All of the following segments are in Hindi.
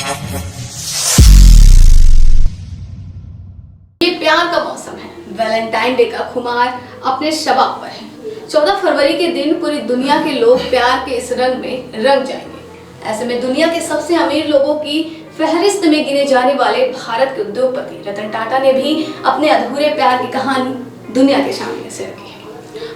ये प्यार का मौसम है। वैलेंटाइन डे का खुमार अपने शबाब पर है। 14 फरवरी के दिन पूरी दुनिया के लोग प्यार के इस रंग में रंग जाएंगे। ऐसे में दुनिया के सबसे अमीर लोगों की फहरिस्त में गिने जाने वाले भारत के उद्योगपति रतन टाटा ने भी अपने अधूरे प्यार की कहानी दुनिया के सामने से रखी है।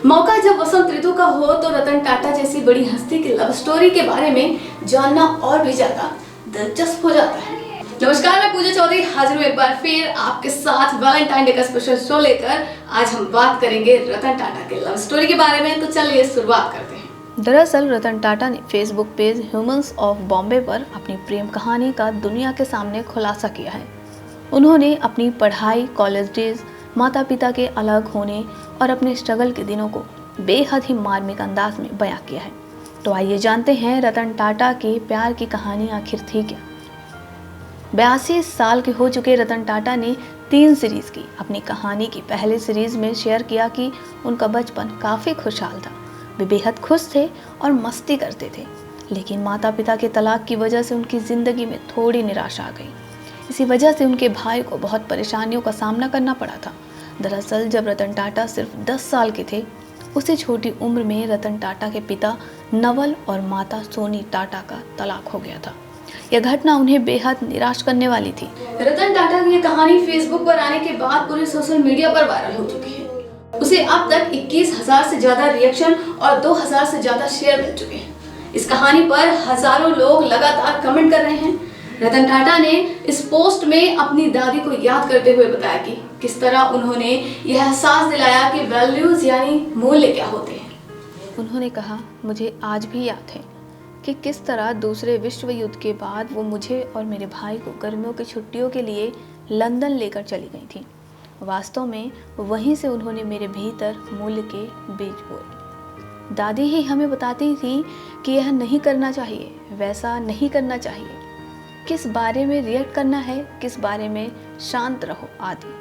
मौका जब वसंत ऋतु का हो तो रतन टाटा जैसी बड़ी हस्ती की लव स्टोरी के बारे में जानना और भी ज्यादा दिलचस्प हो जाता है। नमस्कार, मैं पूजा चौधरी हाजिर हूँ एक बार फिर आपके साथ वैलेंटाइन डे का स्पेशल शो लेकर। आज हम बात करेंगे रतन टाटा के लव स्टोरी के बारे में, तो चलिए शुरुआत करते हैं। दरअसल रतन टाटा ने Facebook page humans of Bombay पर अपनी प्रेम कहानी का दुनिया के सामने खुलासा किया है। उन्होंने अपनी पढ़ाई, कॉलेज डेज, माता पिता के अलग होने और अपने स्ट्रगल के दिनों को बेहद ही मार्मिक अंदाज में बयां किया है। तो आइए जानते हैं रतन टाटा के प्यार की कहानी आखिर थी क्या। 82 साल के हो चुके रतन टाटा ने 3 सीरीज की अपनी कहानी की पहले सीरीज में शेयर किया कि उनका बचपन काफ़ी खुशहाल था। वे बेहद खुश थे और मस्ती करते थे, लेकिन माता पिता के तलाक की वजह से उनकी ज़िंदगी में थोड़ी निराशा आ गई। इसी वजह से उनके भाई को बहुत परेशानियों का सामना करना पड़ा था। दरअसल जब रतन टाटा सिर्फ 10 साल के थे, उसी छोटी उम्र में रतन टाटा के पिता नवल और माता सोनी टाटा का तलाक हो गया था। यह घटना उन्हें बेहद निराश करने वाली थी। रतन टाटा की ये कहानी फेसबुक पर आने के बाद पूरे सोशल मीडिया पर वायरल हो चुकी है। उसे अब तक 21,000 से ज्यादा रिएक्शन और 2,000 से ज्यादा शेयर मिल चुके हैं। इस कहानी पर हजारों लोग लगातार कमेंट कर रहे हैं। रतन टाटा ने इस पोस्ट में अपनी दादी को याद करते हुए बताया कि किस तरह उन्होंने यह एहसास दिलाया कि वैल्यूज यानी मूल्य क्या होते हैं। उन्होंने कहा, मुझे आज भी याद है कि किस तरह दूसरे विश्व युद्ध के बाद वो मुझे और मेरे भाई को गर्मियों की छुट्टियों के लिए लंदन लेकर चली गई थी। वास्तव में वहीं से उन्होंने मेरे भीतर मूल्य के बीज बोए। दादी ही हमें बताती थी कि यह नहीं करना चाहिए, वैसा नहीं करना चाहिए, किस बारे में रिएक्ट करना है, किस बारे में शांत रहो आदि।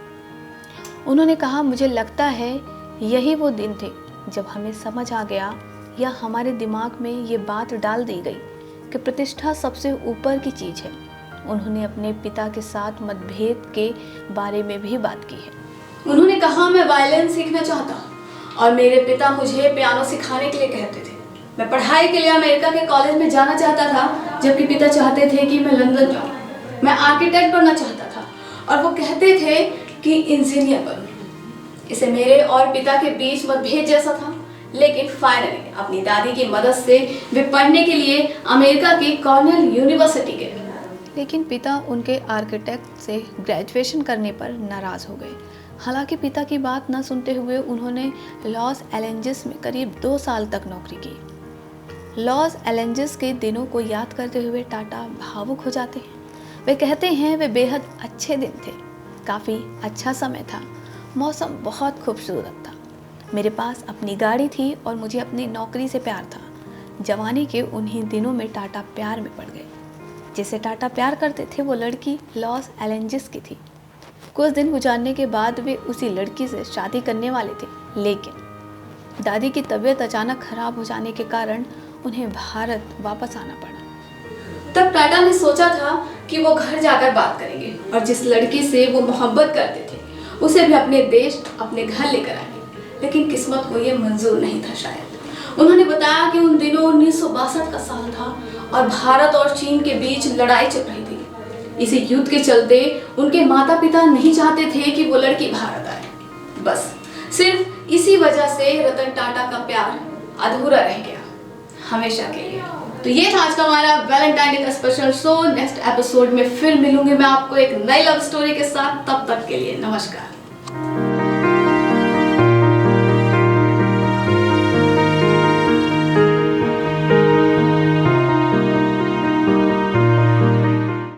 उन्होंने कहा, मुझे लगता है यही वो दिन थे जब हमें समझ आ गया या हमारे दिमाग में ये बात डाल दी गई कि प्रतिष्ठा सबसे ऊपर की चीज़ है। उन्होंने अपने पिता के साथ मतभेद के बारे में भी बात की है। उन्होंने कहा, मैं वायलिन सीखना चाहता और मेरे पिता मुझे पियानो सिखाने के लिए कहते थे। मैं पढ़ाई के लिए अमेरिका के कॉलेज में जाना चाहता था, जबकि पिता चाहते थे कि मैं लंदन जाऊँ। मैं आर्किटेक्ट बनना चाहता था और वो कहते थे कि इंजीनियर बनूँ। इसे मेरे और पिता के बीच मतभेद जैसा था, लेकिन फाइनली अपनी दादी की मदद से वे पढ़ने के लिए अमेरिका की कॉर्नेल यूनिवर्सिटी गए। लेकिन पिता उनके आर्किटेक्ट से ग्रेजुएशन करने पर नाराज़ हो गए। हालांकि पिता की बात न सुनते हुए उन्होंने लॉस एंजेलिस में करीब 2 साल तक नौकरी की। लॉस एंजेलिस के दिनों को याद करते हुए टाटा भावुक हो जाते हैं। वे कहते हैं, वे बेहद अच्छे दिन थे, काफ़ी अच्छा समय था, मौसम बहुत खूबसूरत था, मेरे पास अपनी गाड़ी थी और मुझे अपनी नौकरी से प्यार था। जवानी के उन्हीं दिनों में टाटा प्यार में पड़ गए। जिसे टाटा प्यार करते थे वो लड़की लॉस एंजेलिस की थी। कुछ दिन गुजारने के बाद वे उसी लड़की से शादी करने वाले थे, लेकिन दादी की तबीयत अचानक खराब हो जाने के कारण उन्हें भारत वापस आना पड़ा। तब टाटा ने सोचा था कि वो घर जाकर बात करेंगे और जिस लड़की से वो मोहब्बत करते थे उसे भी अपने देश, अपने घर लेकर आएंगे। लेकिन किस्मत को ये मंजूर नहीं था शायद। उन्होंने बताया कि उन दिनों 1962 का साल था और भारत और चीन के बीच लड़ाई चल रही थी। इसी युद्ध के चलते उनके माता पिता नहीं चाहते थे कि वो लड़की भारत आए। बस सिर्फ इसी वजह से रतन टाटा का प्यार अधूरा रह गया हमेशा के लिए। तो ये था आज का हमारा वैलेंटाइन डे का स्पेशल शो। नेक्स्ट एपिसोड में फिर मिलूंगी मैं आपको एक नई लव स्टोरी के साथ। तब तक के लिए नमस्कार।